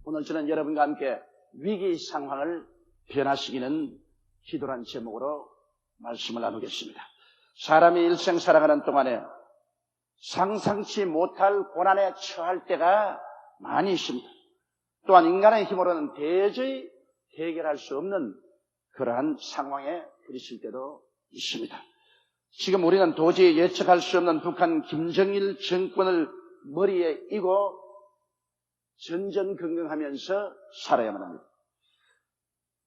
오늘 저는 여러분과 함께 위기 상황을 변화시키는 기도란 제목으로 말씀을 나누겠습니다. 사람이 일생 살아가는 동안에 상상치 못할 고난에 처할 때가 많이 있습니다. 또한 인간의 힘으로는 도저히 해결할 수 없는 그러한 상황에 부딪힐 때도 있습니다. 지금 우리는 도저히 예측할 수 없는 북한 김정일 정권을 머리에 이고 전전긍긍하면서 살아야만 합니다.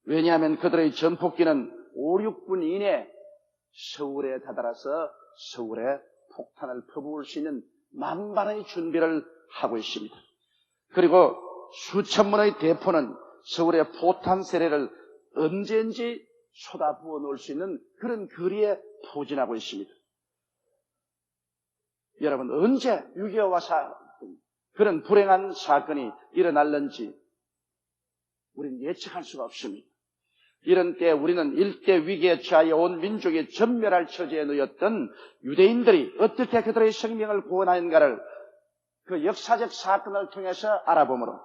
왜냐하면 그들의 전폭기는 5, 6분 이내에 서울에 다다라서 서울에 폭탄을 퍼부을 수 있는 만반의 준비를 하고 있습니다. 그리고 수천 문의 대포는 서울의 포탄 세례를 언제든지 쏟아부어 놓을 수 있는 그런 거리에 포진하고 있습니다. 여러분, 언제 6.25와 그런 불행한 사건이 일어날는지 우리는 예측할 수가 없습니다. 이런 때 우리는 일대 위기에 처하여 온 민족이 전멸할 처지에 놓였던 유대인들이 어떻게 그들의 생명을 구원하는가를 그 역사적 사건을 통해서 알아보므로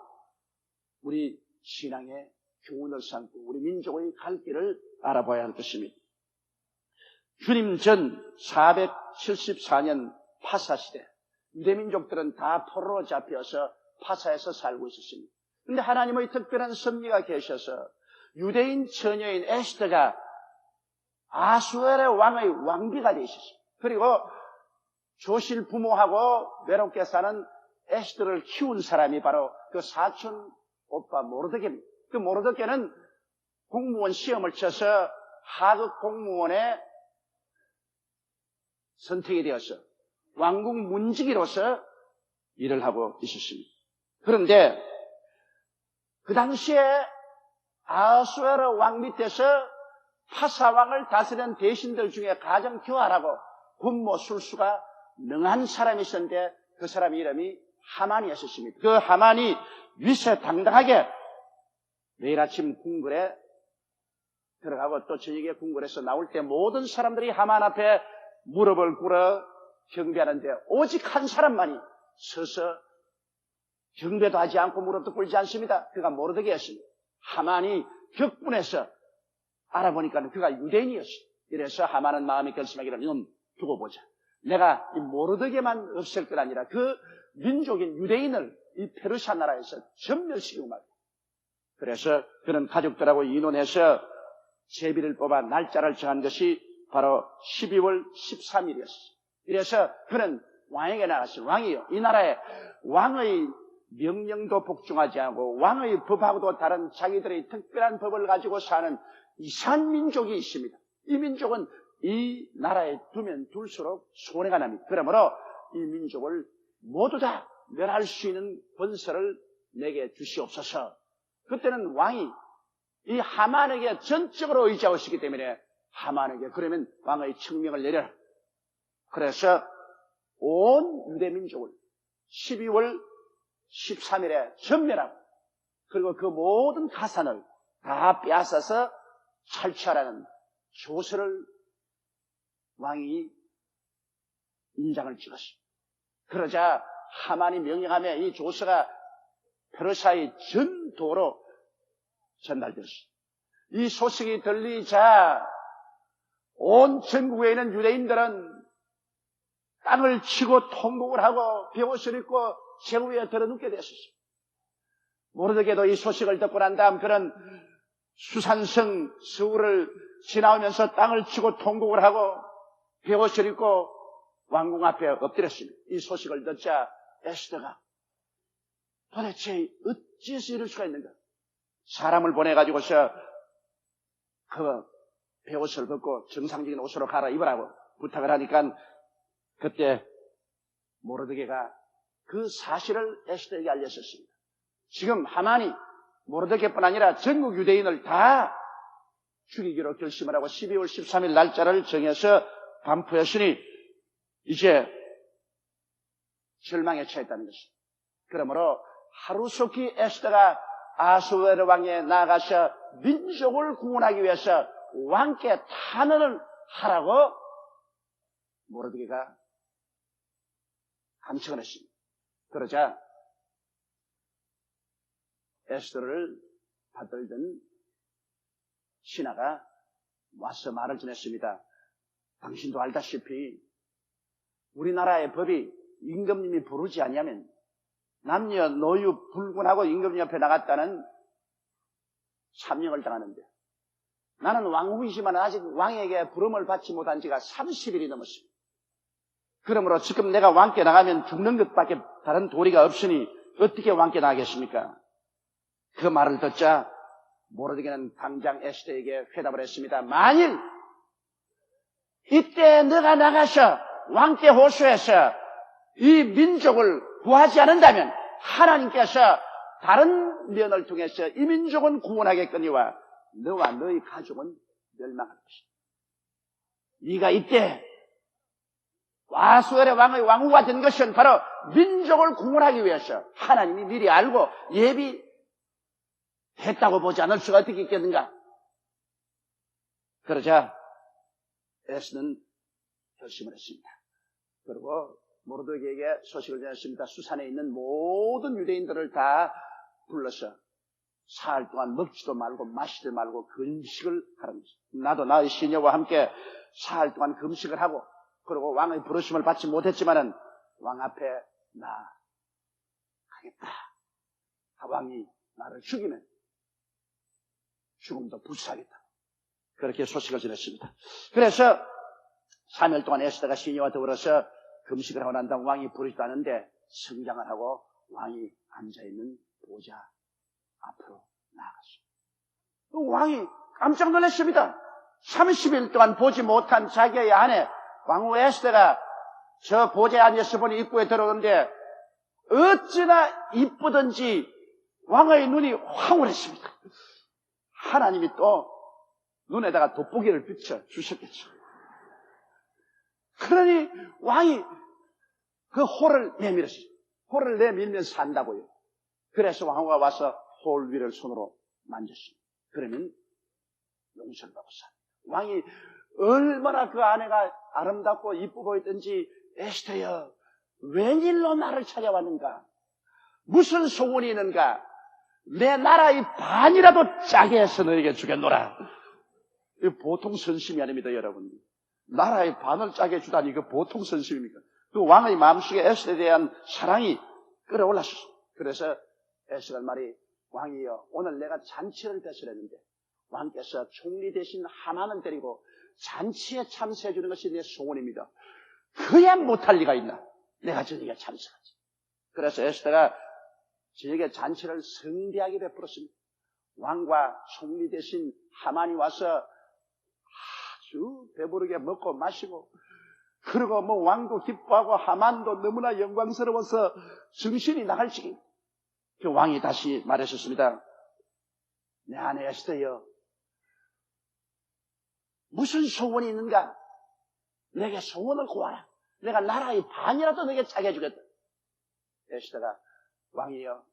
우리 신앙의 교훈을 삼고 우리 민족의 갈 길을 알아봐야 할 것입니다. 주님 전 474년 파사시대 유대민족들은 다 포로로 잡혀서 파사에서 살고 있었습니다. 그런데 하나님의 특별한 섭리가 계셔서 유대인 처녀인 에스더가 아수에르 왕의 왕비가 되셨어요. 그리고 조실 부모하고 외롭게 사는 에스더를 키운 사람이 바로 그 사촌 오빠 모르드게입니다. 그 모르드게는 공무원 시험을 쳐서 하급 공무원에 선택이 되어서 왕국 문지기로서 일을 하고 있었습니다. 그런데 그 당시에 아수에르 왕 밑에서 파사왕을 다스리는 대신들 중에 가장 교활하고 군모 술수가 능한 사람이 있었는데 그 사람 이름이 하만이었습니다. 그 하만이 위세당당하게 매일 아침 궁궐에 들어가고 또 저녁에 궁궐에서 나올 때 모든 사람들이 하만 앞에 무릎을 꿇어 경배하는데 오직 한 사람만이 서서 경배도 하지 않고 무릎도 꿇지 않습니다. 그가 모르드게였습니다. 하만이 격분해서 알아보니까 그가 유대인이었어요. 이래서 하만은 마음이 결심하기를 이놈 두고 보자. 내가 이 모르드게만 없앨 것 아니라 그 민족인 유대인을 이 페르시아 나라에서 전멸시키고 말이야. 그래서 그는 가족들하고 의논해서 제비를 뽑아 날짜를 정한 것이 바로 12월 13일이었어요. 이래서 그는 왕에게 나갔어요. 왕이요, 이 나라에 왕의 명령도 복종하지 않고 왕의 법하고도 다른 자기들의 특별한 법을 가지고 사는 이상한 민족이 있습니다. 이 민족은 이 나라에 두면 둘수록 손해가 납니다. 그러므로 이 민족을 모두 다 멸할 수 있는 권세를 내게 주시옵소서. 그때는 왕이 이 하만에게 전적으로 의지하고 있기 때문에 하만에게 그러면 왕의 청명을 내려라. 그래서 온 유대민족을 12월 13일에 전멸하고 그리고 그 모든 가산을 다 빼앗아서 탈취하라는 조서를 왕이 인장을 찍었습니다. 그러자 하만이 명령하며 이 조서가 페르시아의 전도로 전달되었습니다. 이 소식이 들리자 온 전국에 있는 유대인들은 땅을 치고 통곡을 하고 베옷을 입고 제후에 들어눕게 되었습니다. 모르드게도 이 소식을 듣고 난 다음 그런 수산성 서울을 지나오면서 땅을 치고 통곡을 하고 베옷을 입고 왕궁 앞에 엎드렸습니다. 이 소식을 듣자 에스더가 도대체 어찌해서 이럴 수가 있는가? 사람을 보내가지고서 그 베옷을 벗고 정상적인 옷으로 갈아입으라고 부탁을 하니까 그때 모르드게가 그 사실을 에스더에게 알렸었습니다. 지금 하만이 모르드게뿐 아니라 전국 유대인을 다 죽이기로 결심을 하고 12월 13일 날짜를 정해서 반포했으니 이제 절망에 처했다는 것입니다. 그러므로 하루속히 에스더가 아수에르 왕에 나가서 민족을 구원하기 위해서 왕께 탄원을 하라고 모르드게가 감청을 했습니다. 그러자 에스더를 받들던 신하가 와서 말을 전했습니다. 당신도 알다시피 우리나라의 법이 임금님이 부르지 아니하면 남녀 노유 불문하고 임금님 옆에 나갔다는 참령을 당하는데, 나는 왕후이지만 아직 왕에게 부름을 받지 못한 지가 30일이 넘었습니다. 그러므로 지금 내가 왕께 나가면 죽는 것밖에 다른 도리가 없으니 어떻게 왕께 나가겠습니까? 그 말을 듣자 모르드게는 당장 에스더에게 회답을 했습니다. 만일 이때 너가 나가서 왕께 호소해서 이 민족을 구하지 않는다면 하나님께서 다른 면을 통해서 이 민족은 구원하겠거니와 너와 너희 가족은 멸망할 것이다. 네가 이때 아수엘의 왕의 왕후가 된 것은 바로 민족을 구원하기 위해서 하나님이 미리 알고 예비했다고 보지 않을 수가 어떻게 있겠는가? 그러자 에스더는 결심을 했습니다. 그리고 모르드게에게 소식을 전했습니다. 수산에 있는 모든 유대인들을 다 불러서 사흘 동안 먹지도 말고 마시지도 말고 금식을 하라는 것입니다. 나도 나의 시녀와 함께 사흘 동안 금식을 하고, 그리고 왕의 부르심을 받지 못했지만은 왕 앞에 나가겠다. 왕이 나를 죽이면 죽음도 불사하겠다. 그렇게 소식을 전했습니다. 그래서 3일 동안 에스더가 시녀와 더불어서 금식을 하고 난 다음 왕이 부르지도 않은데 성장을 하고 왕이 앉아있는 보좌 앞으로 나아갔습니다. 왕이 깜짝 놀랐습니다. 30일 동안 보지 못한 자기의 아내 왕후 에스더가 저 보좌에 앉아서 보니 입구에 들어오는데 어찌나 이쁘든지 왕의 눈이 황홀했습니다. 하나님이 또 눈에다가 돋보기를 비춰 주셨겠죠. 그러니 왕이 그 홀을 내밀었어요. 홀을 내밀면서 산다고요. 그래서 왕후가 와서 홀 위를 손으로 만졌습니다. 그러면 용서를 받고 삽니다. 왕이 얼마나 그 아내가 아름답고 이쁘 보였던지, 에스더여, 웬일로 나를 찾아왔는가? 무슨 소원이 있는가? 내 나라의 반이라도 짜게 해서 너에게 주겠노라. 이거 보통 선심이 아닙니다, 여러분. 나라의 반을 짜게 주다니 이거 보통 선심입니까? 그 왕의 마음속에 에스더에 대한 사랑이 끌어올랐었어요. 그래서 에스더가 말이, 왕이여, 오늘 내가 잔치를 배설했는데 왕께서 총리 대신 하만을 데리고 잔치에 참석해 주는 것이 내 소원입니다. 그야 못할 리가 있나? 내가 저녁에 참석하지. 그래서 에스더가 저녁에 잔치를 성대하게 베풀었습니다. 왕과 총리 대신 하만이 와서 아주 배부르게 먹고 마시고, 그리고 뭐 왕도 기뻐하고 하만도 너무나 영광스러워서 정신이 나갈 지경. 그 왕이 다시 말했었습니다. 내 아내 에스더여, 무슨 소원이 있는가? 내게 소원을 구하라. 내가 나라의 반이라도 내게 짜게 해주겠다. 에스더가, 왕이여,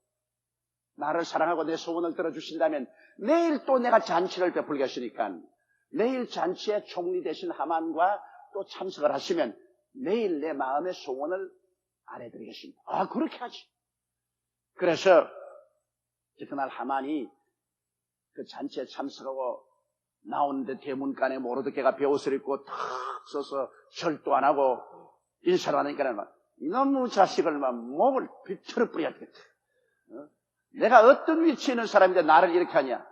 나를 사랑하고 내 소원을 들어주신다면 내일 또 내가 잔치를 베풀겠으니까 내일 잔치에 총리 대신 하만과 또 참석을 하시면 내일 내 마음의 소원을 알아드리겠습니다. 아, 그렇게 하지. 그래서 그날 하만이 그 잔치에 참석하고 나오는데 대문간에 모르드게가 베옷을 입고 탁 서서 절도 안 하고 인사를 하니까 막 이놈의 자식을 막 목을 비틀어 뿌려야겠다. 내가 어떤 위치에 있는 사람인데 나를 이렇게 하냐?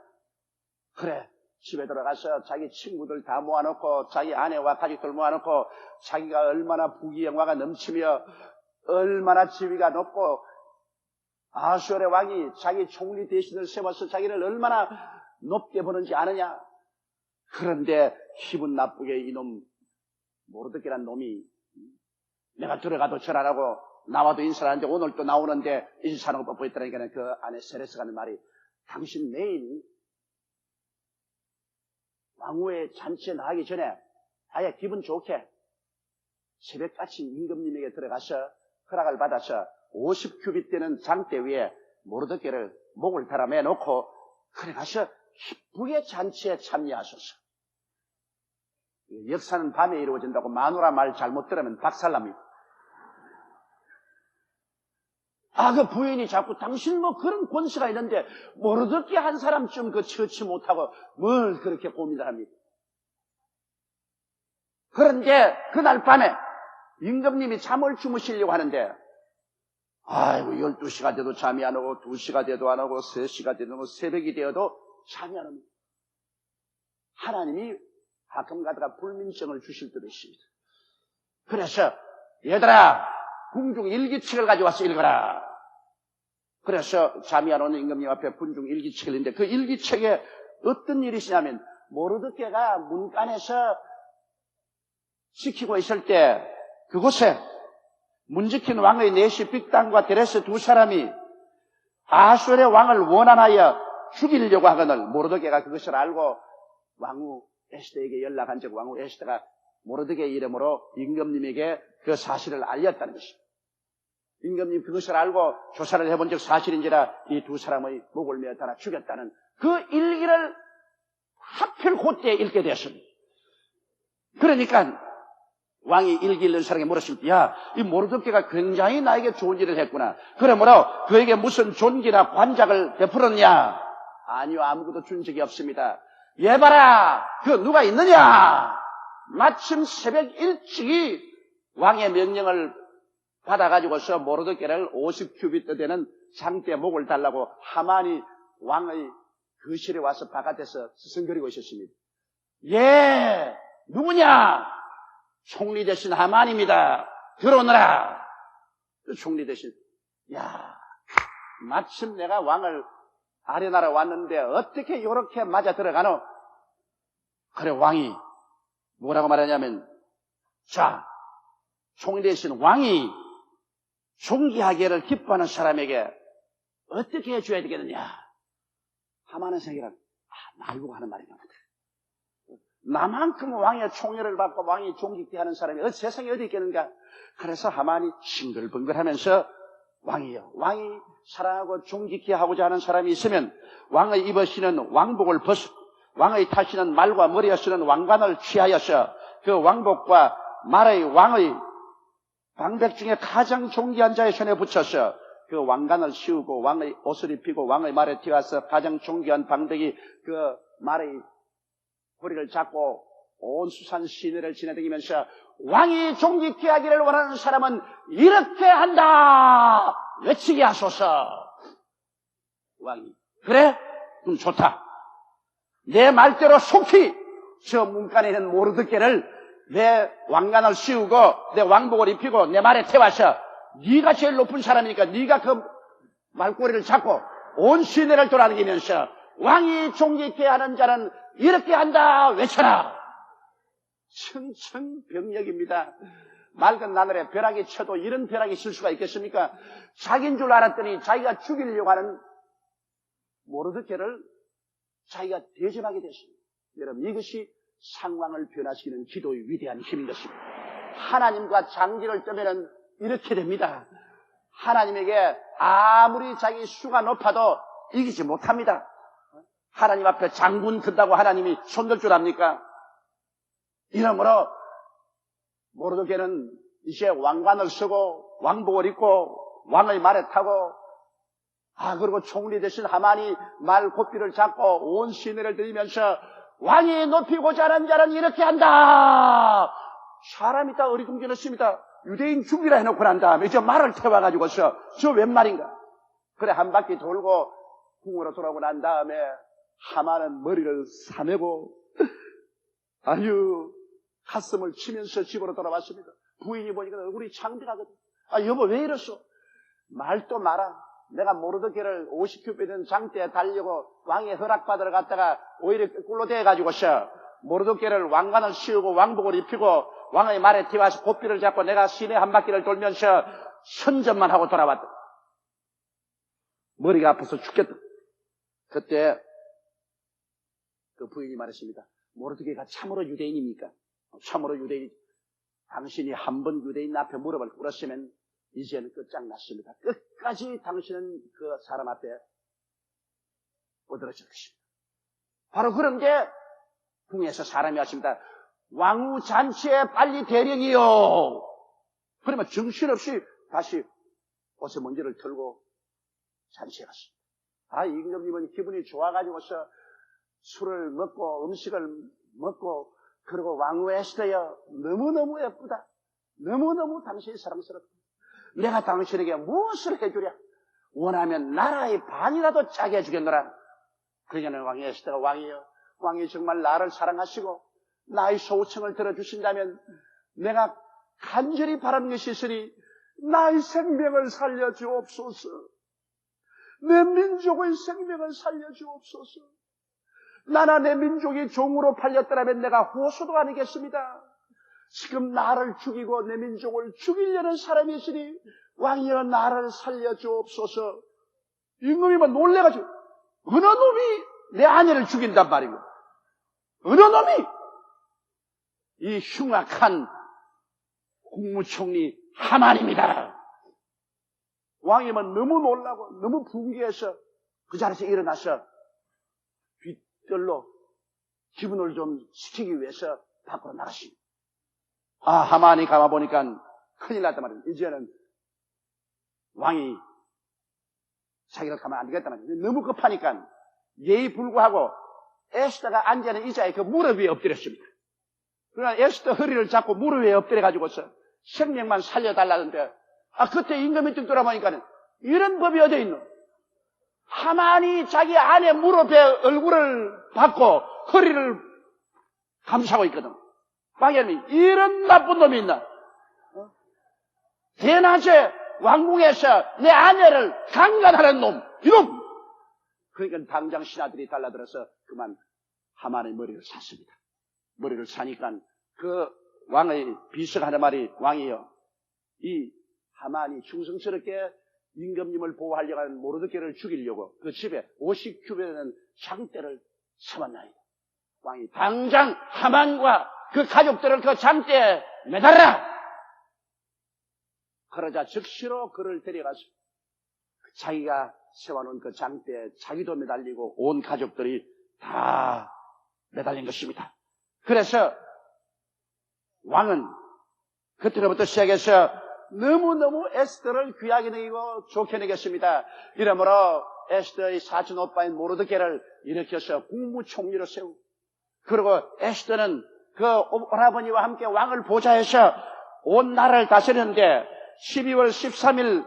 그래, 집에 들어가서 자기 친구들 다 모아놓고 자기 아내와 가족들 모아놓고 자기가 얼마나 부귀영화가 넘치며 얼마나 지위가 높고 아수엘의 왕이 자기 총리 대신을 세워서 자기를 얼마나 높게 보는지 아느냐? 그런데 기분 나쁘게 이놈 모르드게란 놈이 내가 들어가도 절 안 하고 나와도 인사를 하는데 오늘 또 나오는데 인사하는 거 뻔뻔했다니까 그 안에 세레스가 하는 말이, 당신 내일 왕후의 잔치에 나가기 전에 아예 기분 좋게 새벽같이 임금님에게 들어가서 허락을 받아서 50규빗 되는 장대 위에 모르드게를 목을 달아 매놓고 그래 가서 기쁘게 잔치에 참여하소서. 역사는 밤에 이루어진다고 마누라 말 잘못 들으면 박살납니다. 그 부인이 자꾸 당신 뭐 그런 권세가 있는데 모르드게 한 사람쯤 그 처치 못하고 뭘 그렇게 고민을 합니까? 그런데 그날 밤에 임금님이 잠을 주무시려고 하는데 12시가 돼도 잠이 안 오고 2시가 돼도 안 오고 3시가 돼도 새벽이 되어도 잠이 안 옵니다. 하나님이 가끔 가다가 불민증을 주실 때도 있습니다. 그래서 얘들아 궁중 일기책을 가져와서 읽어라. 그래서 잠이 안 오는 임금님 앞에 군중 일기책을 읽는데 그 일기책에 어떤 일이 있냐면 모르드게가 문간에서 지키고 있을 때 그곳에 문지킨 왕의 내시 빅단과 데레스 두 사람이 아수르의 왕을 원한하여 죽이려고 하거늘 모르드게가 그것을 알고 왕후 에스더에게 연락한 적 왕후 에스더가 모르드게 이름으로 임금님에게 그 사실을 알렸다는 것입니다. 임금님 그것을 알고 조사를 해본 적 사실인지라 이 두 사람의 목을 메어 달아 죽였다는 그 일기를 하필 그때 읽게 되었습니다. 그러니까 왕이 일기 읽는 사람에게 물었습니다. 이 모르드게가 굉장히 나에게 좋은 일을 했구나. 그러므로 그에게 무슨 존귀나 관작을 베풀었냐? 아니요, 아무것도 준 적이 없습니다. 얘 봐라, 그 누가 있느냐? 마침 새벽 일찍이 왕의 명령을 받아가지고서 모르드게를 50큐비트 되는 장대 목을 달라고 하만이 왕의 거실에 와서 바깥에서 스승거리고 있었습니다. 예, 누구냐? 총리 대신 하만입니다. 들어오너라. 총리 대신, 마침 내가 왕을 아련하러 왔는데 어떻게 이렇게 맞아 들어가노? 그래, 왕이 뭐라고 말하냐면, 자, 총리 대신 왕이 존귀하기를 기뻐하는 사람에게 어떻게 해줘야 되겠느냐? 하만은 생각을, 날 보고 하는 말인가 보다. 나만큼 왕의 총애를 받고 왕이 존귀케 하는 사람이 세상에 어디 있겠는가? 그래서 하만이 싱글벙글하면서 왕이요, 왕이 사랑하고 존귀케 하고자 하는 사람이 있으면 왕의 입으시는 왕복을 벗고 왕의 타시는 말과 머리에 쓰는 왕관을 취하여서 그 왕복과 말의 왕의 방백 중에 가장 존귀한 자의 손에 붙여서 그 왕관을 씌우고 왕의 옷을 입히고 왕의 말에 띄어서 가장 존귀한 방백이 그 말의 허리를 잡고 온 수산 시내를 지나다니면서 왕이 존귀케 하기를 원하는 사람은 이렇게 한다 외치게 하소서. 왕이 그래? 그럼 좋다. 내 말대로 속히 저 문간에 있는 모르드게를 내 왕관을 씌우고 내 왕복을 입히고 내 말에 태워서 네가 제일 높은 사람이니까 네가 그 말꼬리를 잡고 온 시내를 돌아다니면서 왕이 존귀케 하는 자는 이렇게 한다 외쳐라. 청천벽력입니다. 맑은 나날에 벼락이 쳐도 이런 벼락이 있을 수가 있겠습니까? 자기인 줄 알았더니 자기가 죽이려고 하는 모르드게를 자기가 대접하게 됐습니다. 여러분, 이것이 상황을 변화시키는 기도의 위대한 힘인 것입니다. 하나님과 장기를 뜨면은 이렇게 됩니다. 하나님에게 아무리 자기 수가 높아도 이기지 못합니다. 하나님 앞에 장군 든다고 하나님이 손들 줄 압니까? 이러므로 모르드게는 이제 왕관을 쓰고 왕복을 입고 왕의 말에 타고 그리고 총리 대신 하만이 말 고삐를 잡고 온 시내를 들이면서 왕이 높이고자 하는 자는 이렇게 한다. 사람이 다 어리둥절했습니다. 유대인 죽이라 해놓고 난 다음에 저 말을 태워가지고서 저 웬 말인가? 그래 한 바퀴 돌고 궁으로 돌아오고 난 다음에 하만은 머리를 사매고 아유 가슴을 치면서 집으로 돌아왔습니다. 부인이 보니까 얼굴이 창백하거든. 여보 왜 이랬어? 말도 마라. 내가 모르드게를 50큐비트 장대에 달려고 왕의 허락받으러 갔다가 오히려 꿀로 대가지고서 모르드게를 왕관을 씌우고 왕복을 입히고 왕의 말에 띄워서 고삐를 잡고 내가 시내 한 바퀴를 돌면서 선전만 하고 돌아왔다. 머리가 아파서 죽겠다. 그때 그 부인이 말했습니다. 모르드게가 참으로 유대인입니까? 참으로 유대인. 당신이 한 번 유대인 앞에 무릎을 꿇었으면 이제는 끝장났습니다. 끝까지 당신은 그 사람 앞에 얻어질 것입니다. 바로 그런 게 궁에서 사람이 왔습니다. 왕후 잔치에 빨리 대령이요. 그러면 정신없이 다시 옷에 먼지를 털고 잔치에 갔습니다. 임금님은 기분이 좋아가지고서 술을 먹고 음식을 먹고 그리고 왕후 에스더여 너무너무 예쁘다. 너무너무 당신이 사랑스럽다. 내가 당신에게 무엇을 해주랴. 원하면 나라의 반이라도 짜게 해주겠노라. 그러냐는 왕 에스더가 왕이여 왕이 정말 나를 사랑하시고 나의 소청을 들어주신다면 내가 간절히 바라는 것이 있으니 나의 생명을 살려주옵소서. 내 민족의 생명을 살려주옵소서. 나나 내 민족이 종으로 팔렸더라면 내가 호소도 아니겠습니다. 지금 나를 죽이고 내 민족을 죽이려는 사람이 있으니 왕이여 나를 살려주옵소서. 임금이면 놀래가지고 어느 놈이 내 아내를 죽인단 말이고 어느 놈이 이 흉악한 국무총리 하만입니다. 왕이면 너무 놀라고 너무 분개해서 그 자리에서 일어나서 뒷뜰로 기분을 좀 시키기 위해서 밖으로 나갔습니다. 하만이 가만보니까 큰일 났단 말이에요. 이제는 왕이 자기가 가만 안 되겠단 말이에요. 너무 급하니까 예의 불구하고 에스더가 앉아있는 의자에 그 무릎 위에 엎드렸습니다. 그러나 에스더 허리를 잡고 무릎 위에 엎드려가지고서 생명만 살려달라는데 그때 임금이 뚝 돌아보니까 이런 법이 어디 있노? 하만이 자기 아내 무릎에 얼굴을 받고 허리를 감싸고 있거든. 왕이님 이런 나쁜 놈이 있나? 대낮에 왕궁에서 내 아내를 강간하는 놈 이놈! 그러니까 당장 신하들이 달라들어서 그만 하만의 머리를 샀습니다. 머리를 사니까 그 왕의 비서가 하는 말이 왕이여 이 하만이 충성스럽게 임금님을 보호하려고 하는 모르드게를 죽이려고 그 집에 50규빗 장대를 세웠나이다. 왕이 당장 하만과 그 가족들을 그 장대에 매달라. 그러자 즉시로 그를 데려가서 자기가 세워놓은 그 장대에 자기도 매달리고 온 가족들이 다 매달린 것입니다. 그래서 왕은 그때부터 시작해서 너무너무 에스더를 귀하게 여기고 좋게 여겼습니다. 이러므로 에스더의 사촌 오빠인 모르드게를 일으켜서 국무총리로 세우고 그리고 에스더는 그 오라버니와 함께 왕을 보좌해서 온 나라를 다스렸는데 12월 13일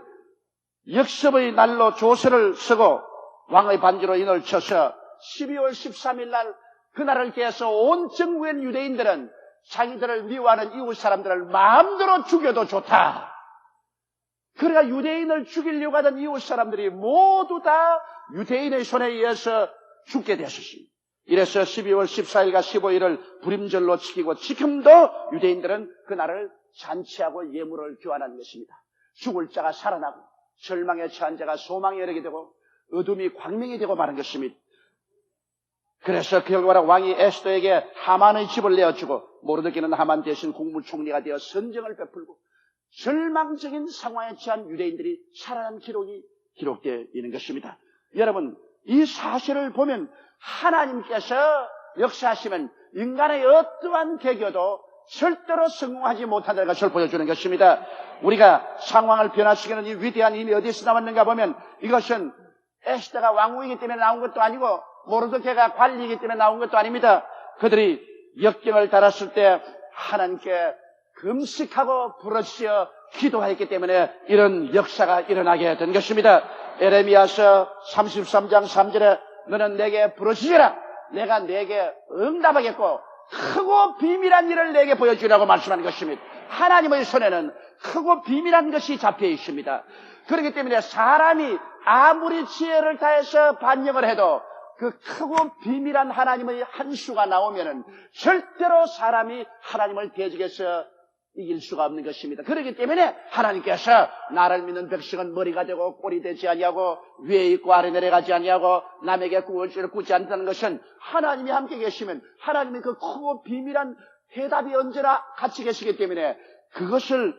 역섭의 날로 조서를 쓰고 왕의 반지로 인을 쳐서 12월 13일 날 그날을 깨서 온 정부의 유대인들은 자기들을 미워하는 이웃 사람들을 마음대로 죽여도 좋다. 그러니까 유대인을 죽이려고 하던 이웃 사람들이 모두 다 유대인의 손에 의해서 죽게 되었습니다. 이래서 12월 14일과 15일을 불임절로 지키고 지금도 유대인들은 그날을 잔치하고 예물을 교환하는 것입니다. 죽을 자가 살아나고 절망에 처한 자가 소망에 이르게 되고 어둠이 광명이 되고 마는 것입니다. 그래서 그 결과로 왕이 에스더에게 하만의 집을 내어주고 모르드게는 하만 대신 국무총리가 되어 선정을 베풀고 절망적인 상황에 처한 유대인들이 살아난 기록이 기록되어 있는 것입니다. 여러분 이 사실을 보면 하나님께서 역사하시면 인간의 어떠한 계교도 절대로 성공하지 못한다는 것을 보여주는 것입니다. 우리가 상황을 변화시키는 이 위대한 힘이 어디서 나왔는가 보면 이것은 에스더가 왕후이기 때문에 나온 것도 아니고 모르드게가 관리이기 때문에 나온 것도 아닙니다. 그들이 역경을 달았을 때 하나님께 금식하고 부르짖어 기도했기 때문에 이런 역사가 일어나게 된 것입니다. 에레미야서 33장 3절에 너는 내게 부르짖으라. 내가 내게 응답하겠고 크고 비밀한 일을 내게 보여주라고 말씀하는 것입니다. 하나님의 손에는 크고 비밀한 것이 잡혀 있습니다. 그렇기 때문에 사람이 아무리 지혜를 다해서 반영을 해도 그 크고 비밀한 하나님의 한 수가 나오면은 절대로 사람이 하나님을 대적해서 이길 수가 없는 것입니다. 그렇기 때문에 하나님께서 나를 믿는 백성은 머리가 되고 꼴이 되지 아니하고 위에 있고 아래 내려가지 아니하고 남에게 구할 줄을 굳지 않다는 것은 하나님이 함께 계시면 하나님의 그 크고 비밀한 해답이 언제나 같이 계시기 때문에 그것을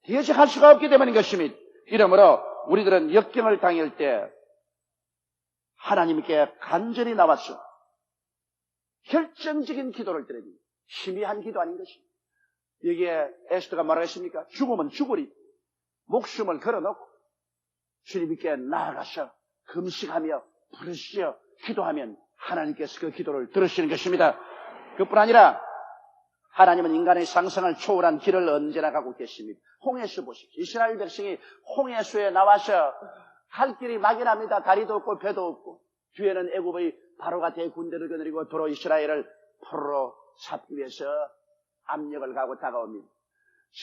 대적할 수가 없기 때문인 것입니다. 이러므로 우리들은 역경을 당할 때 하나님께 간절히 나와서 결정적인 기도를 드려야 됩니다. 희미한 기도 아닌 것입니다. 여기에 에스더가 뭐라고 했습니까? 죽으면 죽으리. 목숨을 걸어놓고 주님께 나아가서 금식하며 부르시어 기도하면 하나님께서 그 기도를 들으시는 것입니다. 그뿐 아니라 하나님은 인간의 상상을 초월한 길을 언제나 가고 계십니다. 홍해수 보십시오. 이스라엘 백성이 홍해수에 나와서 갈 길이 막연합니다. 다리도 없고 배도 없고 뒤에는 애굽의 바로가 대군대를 거느리고 도로 이스라엘을 포로로 잡기 위해서 압력을 가고 다가옵니다.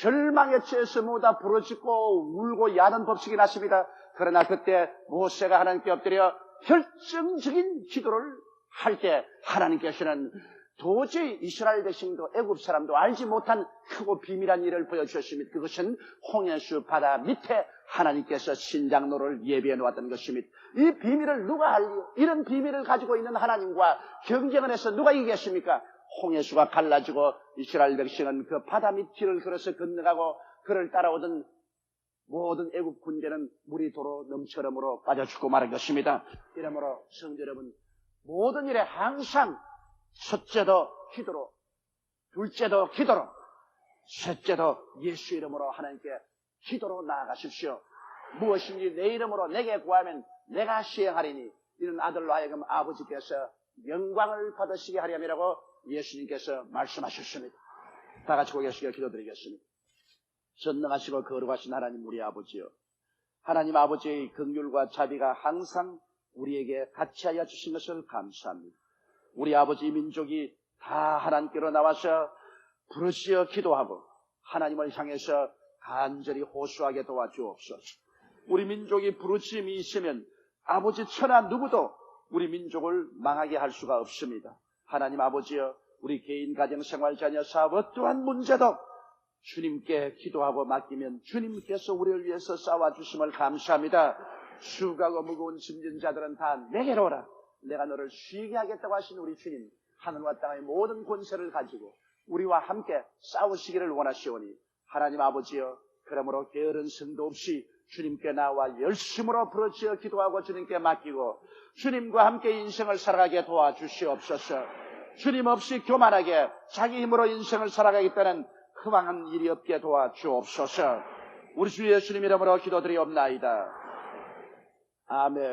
절망에 처해서 모두 다 부러지고 울고 야는 법석이 났습니다. 그러나 그때 모세가 하나님께 엎드려 결정적인 기도를 할 때 하나님께서는 도저히 이스라엘 백성도 애굽 사람도 알지 못한 크고 비밀한 일을 보여주셨습니다. 그것은 홍해수 바다 밑에 하나님께서 신장로를 예비해 놓았던 것입니다. 이 비밀을 누가 알리요? 이런 비밀을 가지고 있는 하나님과 경쟁을 해서 누가 이기겠습니까? 홍해수가 갈라지고 이스라엘 백성은 그 바다 밑 길을 걸어서 건너가고 그를 따라오던 모든 애굽 군대는 물이 도로 넘쳐럼으로 빠져 죽고 마는 것입니다. 이러므로 성도 여러분, 모든 일에 항상 첫째도 기도로, 둘째도 기도로, 셋째도 예수 이름으로 하나님께 기도로 나아가십시오. 무엇인지 내 이름으로 내게 구하면 내가 시행하리니 이런 아들로 하여금 아버지께서 영광을 받으시게 하렴이라고 예수님께서 말씀하셨습니다. 다 같이 고개 숙여 기도드리겠습니다. 전능하시고 거룩하신 하나님 우리 아버지요, 하나님 아버지의 긍휼과 자비가 항상 우리에게 같이하여 주신 것을 감사합니다. 우리 아버지 민족이 다 하나님께로 나와서 부르시어 기도하고 하나님을 향해서 간절히 호소하게 도와주옵소서. 우리 민족이 부르심이 있으면 아버지 천하 누구도 우리 민족을 망하게 할 수가 없습니다. 하나님 아버지여, 우리 개인 가정생활 자녀 사업 어떠한 문제도 주님께 기도하고 맡기면 주님께서 우리를 위해서 싸워주심을 감사합니다. 수고하고 무거운 짐진 자들은 다 내게로 오라. 내가 너를 쉬게 하겠다고 하신 우리 주님, 하늘과 땅의 모든 권세를 가지고 우리와 함께 싸우시기를 원하시오니 하나님 아버지여, 그러므로 게으른 성도 없이 주님께 나와 열심으로 부르짖어 기도하고 주님께 맡기고 주님과 함께 인생을 살아가게 도와주시옵소서. 주님 없이 교만하게 자기 힘으로 인생을 살아가겠다는 허망한 일이 없게 도와주옵소서. 우리 주 예수님 이름으로 기도드리옵나이다. 아멘.